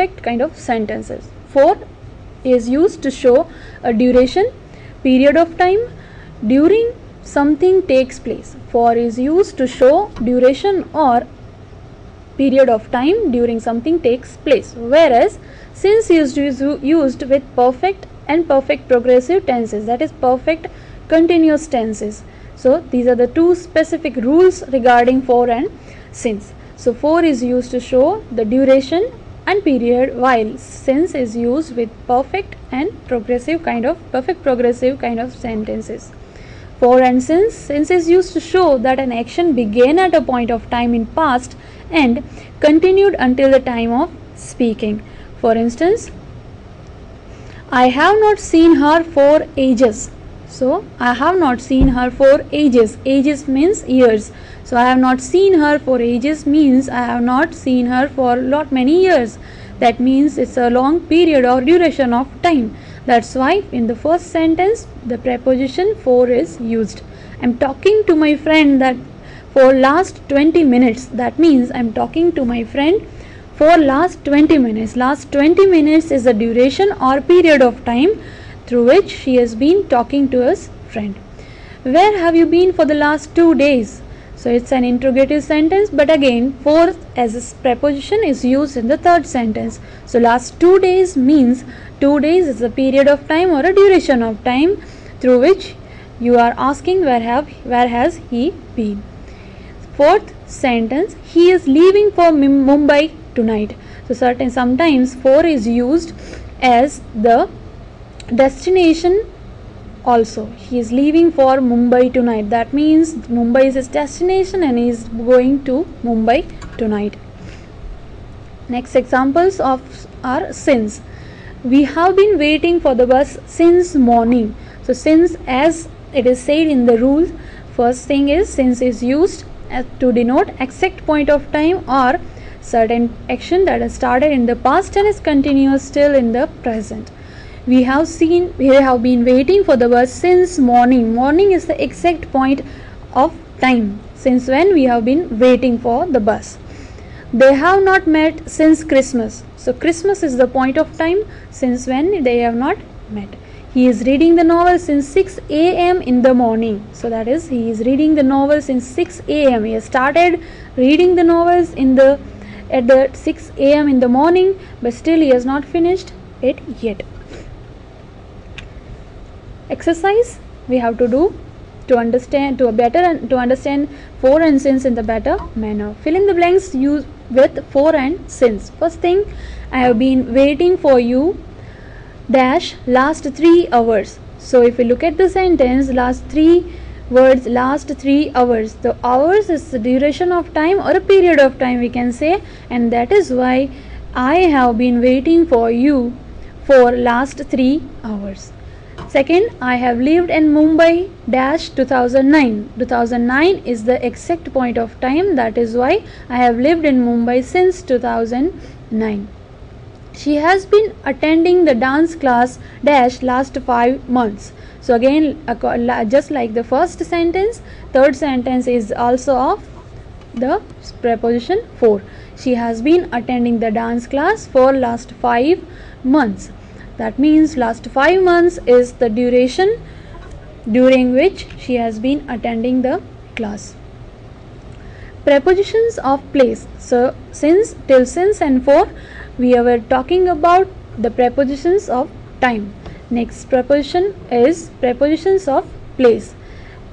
perfect kind of sentences. For is used to show a duration, period of time during something takes place. For is used to show duration or period of time during something takes place, whereas since is used with perfect and perfect progressive tenses, that is perfect continuous tenses. So these are the two specific rules regarding for and since. So for is used to show the duration and period, while since is used with perfect and progressive kind of sentences. For and since is used to show that an action began at a point of time in past and continued until the time of speaking. For instance, I have not seen her for ages. So I have not seen her for ages. Ages means years. So I have not seen her for ages means I have not seen her for many years. That means it's a long period or duration of time. That's why in the first sentence the preposition for is used. I'm talking to my friend that for last 20 minutes. That means I'm talking to my friend for last 20 minutes. Last 20 minutes is the duration or period of time through which she has been talking to his friend. Where have you been for the last 2 days? So it's an interrogative sentence, but again for as a preposition is used in the third sentence. So last 2 days means 2 days is a period of time or a duration of time through which you are asking where has he been. Fourth sentence, he is leaving for Mumbai tonight. So sometimes for is used as the destination also. He is leaving for Mumbai tonight. That means Mumbai is his destination and he is going to Mumbai tonight. Next examples of are since. We have been waiting for the bus since morning. So since, as it is said in the rules, first thing is since is used to denote exact point of time or certain action that has started in the past and is continuous still in the present. We have been waiting for the bus since morning. Morning is the exact point of time since when we have been waiting for the bus. They have not met since Christmas. So Christmas is the point of time since when they have not met. He is reading the novel since 6 a.m. in the morning. So that is, he is reading the novel since 6 a.m. He has started reading the novels at the 6 a.m. in the morning, but still he has not finished it yet. Exercise we have to do to understand for and since in the better manner. Fill in the blanks used with for and since. First thing, I have been waiting for you dash last 3 hours. So if we look at the sentence, last 3 words, last 3 hours. The hours is the duration of time or a period of time we can say, and that is why I have been waiting for you for last 3 hours. Second, I have lived in Mumbai dash 2009. 2009 is the exact point of time, that is why I have lived in Mumbai since 2009. She has been attending the dance class dash last 5 months. So again, just like the first sentence, third sentence is also of the preposition for. She has been attending the dance class for last 5 months. That means last 5 months is the duration during which she has been attending the class. Prepositions of place. So since, till, since and for we were talking about the prepositions of time. Next preposition is prepositions of place.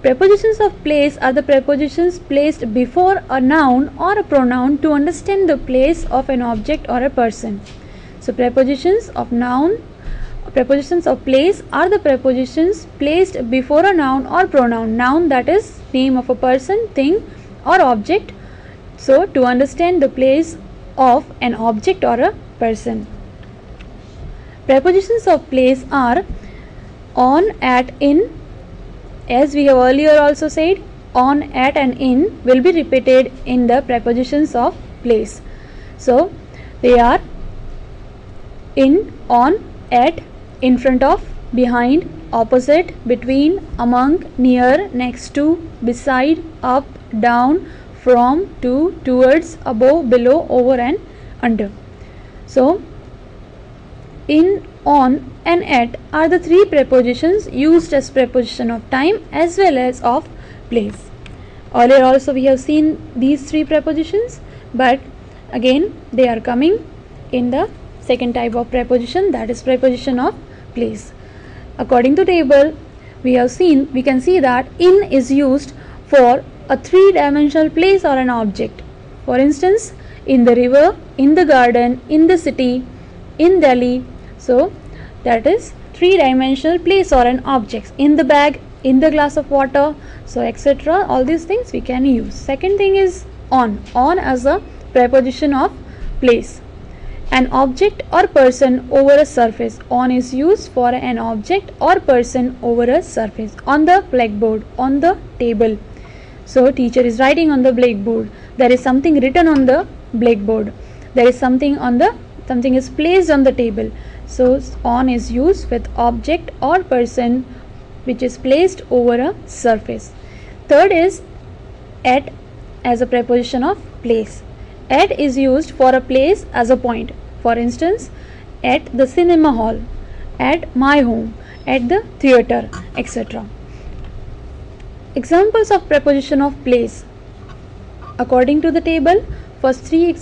Prepositions of place are the prepositions placed before a noun or a pronoun to understand the place of an object or a person. So prepositions of place are the prepositions placed before a noun or pronoun. Noun, that is name of a person, thing or object. So to understand the place of an object or a person. Prepositions of place are on, at, in. As we have earlier also said, on, at and in will be repeated in the prepositions of place. So they are in, on, at, in front of, behind, opposite, between, among, near, next to, beside, up, down, from, to, towards, above, below, over and under. So In, on and at are the three prepositions used as preposition of time as well as of place. Earlier also we have seen these three prepositions, but again they are coming in the second type of preposition, that is preposition of place. According to table, we can see that in is used for a three-dimensional place or an object. For instance, in the river, in the garden, in the city, in Delhi. So that is three-dimensional place or an object. In the bag, in the glass of water, so etc. All these things we can use. Second thing is on as a preposition of place. An object or person over a surface. On is used for an object or person over a surface. On the blackboard, on the table. So teacher is writing on the blackboard. There is something written on the blackboard. There is something is placed on the table. So on is used with object or person which is placed over a surface. Third is at as a preposition of place. At is used for a place as a point. For instance, at the cinema hall, at my home, at the theatre, etc. Examples of preposition of place. According to the table, first three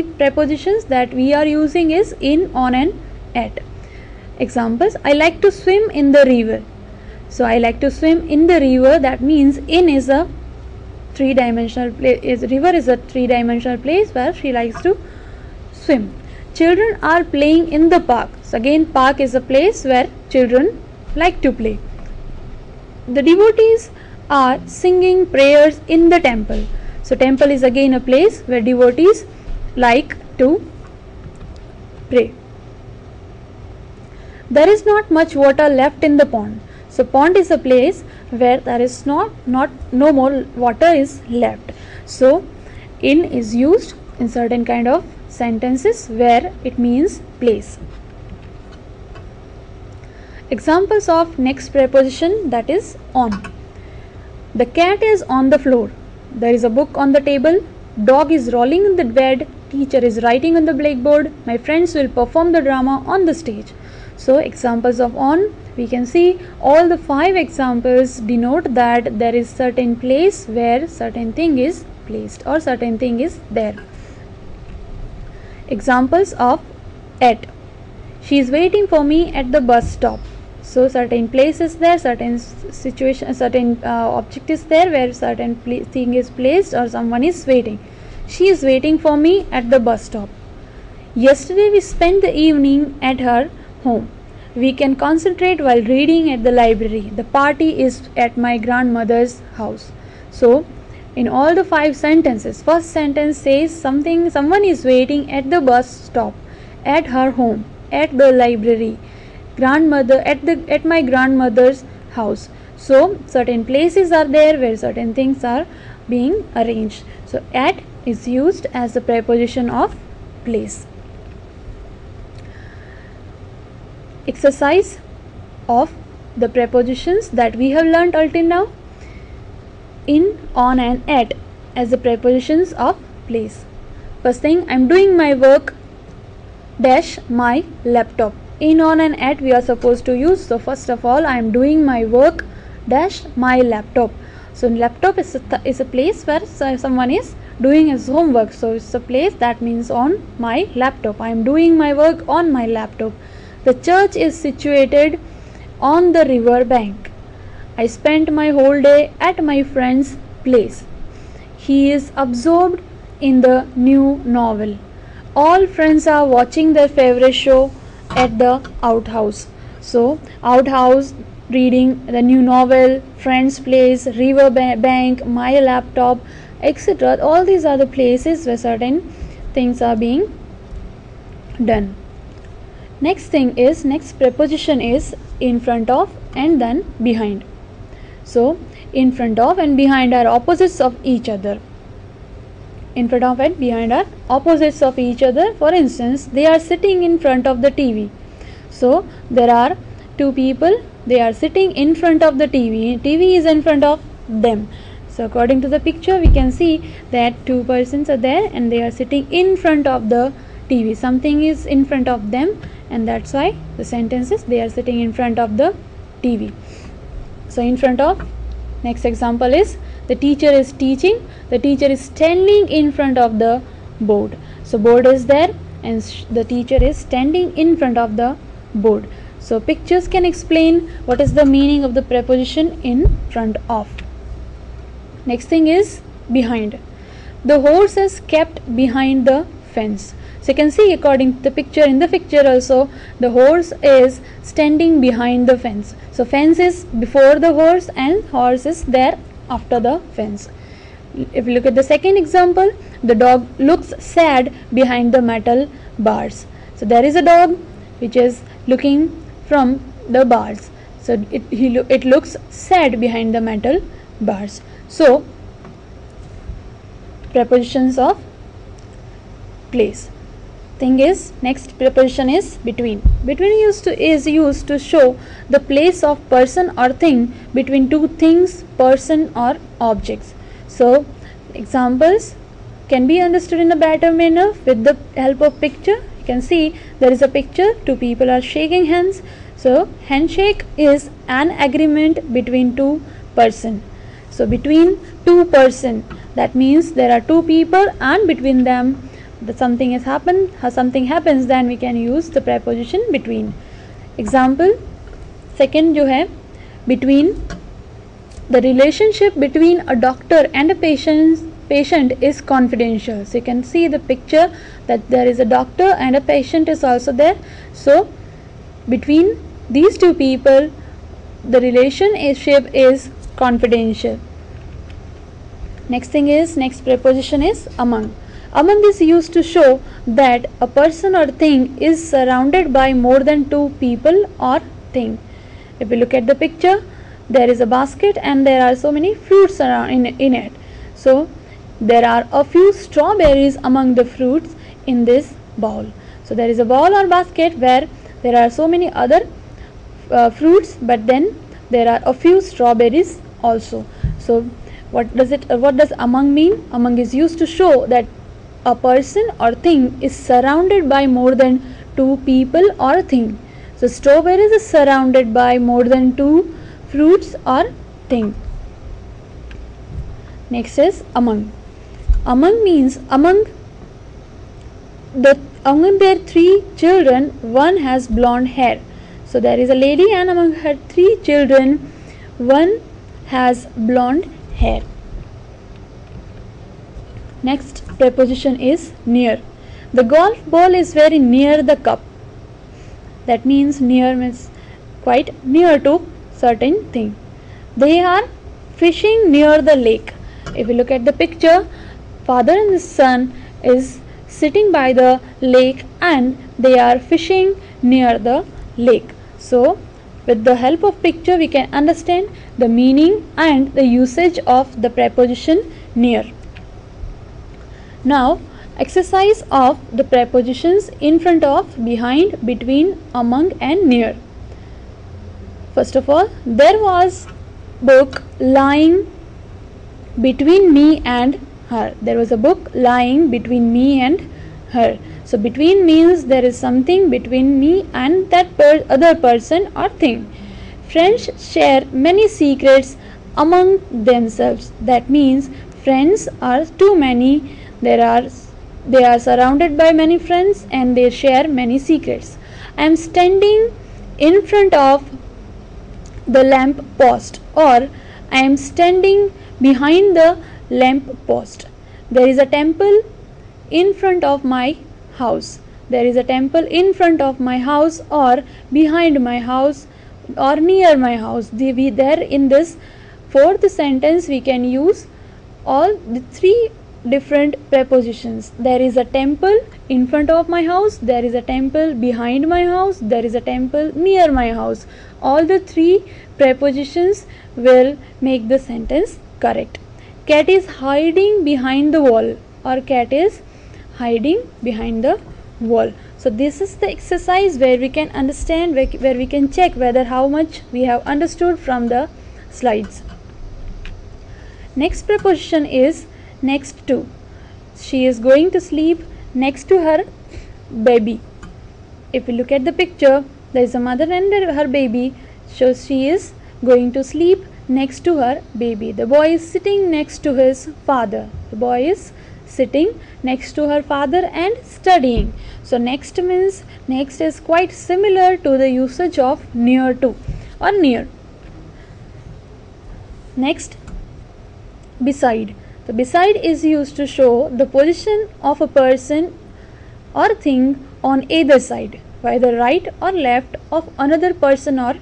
prepositions that we are using is in, on and at. Examples: I like to swim in the river. So I like to swim in the river, that means in is a three-dimensional place. River is a three-dimensional place where she likes to swim. Children are playing in the park. So again, park is a place where children like to play. The devotees are singing prayers in the temple. So temple is again a place where devotees like to pray. There is not much water left in the pond. So pond is a place where there is no more water is left. So in is used in certain kind of sentences where it means place. Examples of next preposition, that is on. The cat is on the floor. There is a book on the table. Dog is rolling in the bed. Teacher is writing on the blackboard. My friends will perform the drama on the stage. So examples of on, we can see all the 5 examples denote that there is certain place where certain thing is placed or certain thing is there. Examples of at. She is waiting for me at the bus stop. So certain place is there, certain situation, certain object is there where certain thing is placed or someone is waiting. She is waiting for me at the bus stop. Yesterday we spent the evening at her home. We can concentrate while reading at the library. The party is at my grandmother's house. So in all the 5 sentences, first sentence says someone is waiting at the bus stop, at her home, at the library, at my grandmother's house. So certain places are there where certain things are being arranged. So at is used as the preposition of place. Exercise of the prepositions that we have learnt until now. In, on and at as the prepositions of place. First thing, I am doing my work dash my laptop. In, on and at we are supposed to use. So first of all, I am doing my work dash my laptop. So laptop is a place where someone is doing his homework. So it's a place that means on my laptop. I am doing my work on my laptop. The church is situated on the river bank. I spent my whole day at my friend's place. He is absorbed in the new novel. All friends are watching their favorite show at the outhouse. So outhouse, reading the new novel, friend's place, river bank, my laptop, etc. All these are the places where certain things are being done. Next preposition is in front of and then behind. So in front of and behind are opposites of each other. In front of and behind are opposites of each other. For instance, they are sitting in front of the TV. So there are 2 people, they are sitting in front of the TV. TV is in front of them. So according to the picture, we can see that 2 persons are there and they are sitting in front of the TV. Something is in front of them, and that's why the sentence is they are sitting in front of the TV. So in front of, next example is the teacher is teaching, the teacher is standing in front of the board. So board is there and the teacher is standing in front of the board. So pictures can explain what is the meaning of the preposition in front of. Next thing is behind. The horse is kept behind the fence. So you can see according to the picture, in the picture also the horse is standing behind the fence. So fence is before the horse and horse is there after the fence. If you look at the second example, the dog looks sad behind the metal bars. So there is a dog which is looking from the bars. So it looks sad behind the metal bars. So prepositions of place. Thing is, next preposition is between. Between is used to show the place of person or thing between two things, person or objects. So examples can be understood in a better manner with the help of picture. You can see there is a picture, two people are shaking hands. So handshake is an agreement between two person. So between two person, that means there are two people and between them that something has happened, something happens, then we can use the preposition between. Example second जो है between, the relationship between a doctor and a patient is confidential. So you can see the picture that there is a doctor and a patient is also there. So between these two people the relationship is confidential. Next thing is, next preposition is among. Among is used to show that a person or thing is surrounded by more than two people or thing. If you look at the picture, there is a basket and there are so many fruits around in it. So there are a few strawberries among the fruits in this bowl. So there is a bowl or basket where there are so many other fruits, but then there are a few strawberries also. So what does among mean? Among is used to show that a person or thing is surrounded by more than two people or thing. So strawberries is surrounded by more than two fruits or thing. Next is among. Among means among their three children, one has blonde hair. So there is a lady and among her three children, one has blonde hair. Next preposition is near. The golf ball is very near the cup. That means near means quite near to certain thing. They are fishing near the lake. If you look at the picture, father and son is sitting by the lake and they are fishing near the lake. So with the help of picture we can understand the meaning and the usage of the preposition near. Now exercise of the prepositions in front of, behind, between, among and near. First of all, there was book lying between me and her. There was a book lying between me and her. So between means there is something between me and that other person or thing. Friends share many secrets among themselves. That means friends are too many. They are surrounded by many friends and they share many secrets. I am standing in front of the lamp post, or I am standing behind the lamp post. There is a temple in front of my house. There is a temple in front of my house or behind my house or near my house. There in this fourth sentence we can use all the three different prepositions. There is a temple in front of my house, there is a temple behind my house, there is a temple near my house. All the three prepositions will make the sentence correct. Cat is hiding behind the wall, or cat is hiding behind the wall. So this is the exercise where we can understand, where we can check whether how much we have understood from the slides. Next preposition is next to. She is going to sleep next to her baby. If we look at the picture, there is a mother and her baby, so she is going to sleep next to her baby. The boy is sitting next to his father. The boy is sitting next to her father and studying. So next means, next is quite similar to the usage of near to or near. Next, beside. The beside is used to show the position of a person or thing on either side, whether right or left of another person or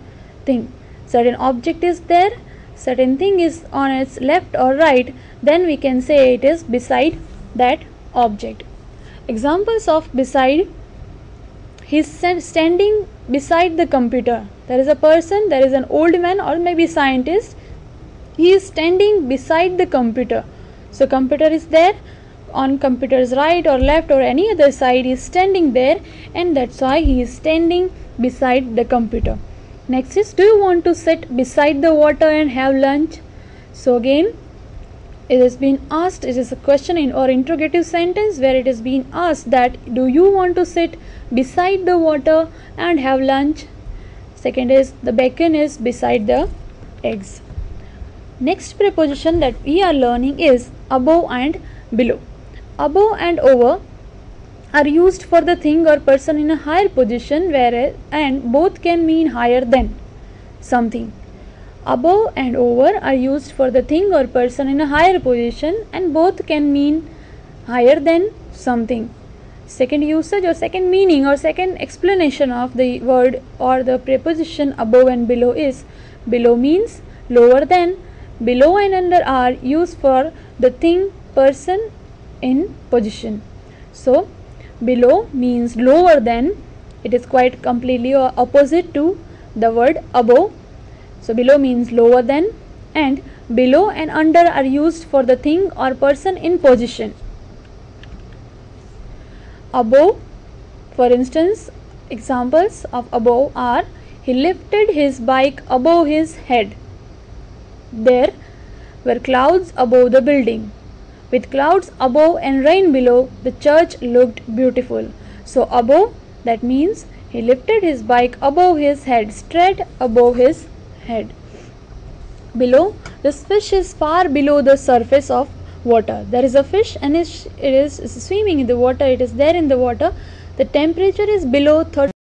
thing. Certain object is there, certain thing is on its left or right, then we can say it is beside that object. Examples of beside: he is standing beside the computer. There is a person, there is an old man or maybe scientist, he is standing beside the computer. So computer is there, on computer's right or left or any other side, he is standing there, and that's why he is standing beside the computer. Next is, do you want to sit beside the water and have lunch? So again, it has been asked, it is a question in or interrogative sentence where it has been asked that do you want to sit beside the water and have lunch? Second is, the bacon is beside the eggs. Next preposition that we are learning is above and below. Above and over are used for the thing or person in a higher position, whereas and both can mean higher than something. Above and over are used for the thing or person in a higher position, and both can mean higher than something. Second usage or second meaning or second explanation of the word or the preposition above and below is, below means lower than. Below and under are used for the thing, person in position. So below means lower than, it is quite completely opposite to the word above. So below means lower than, and below and under are used for the thing or person in position. Above, for instance, examples of above are, he lifted his bike above his head. There were clouds above the building. With clouds above and rain below, the church looked beautiful. So above, that means he lifted his bike above his head, straight above his head. Below, this fish is far below the surface of water. There is a fish and it is swimming in the water, it is there in the water. The temperature is below 30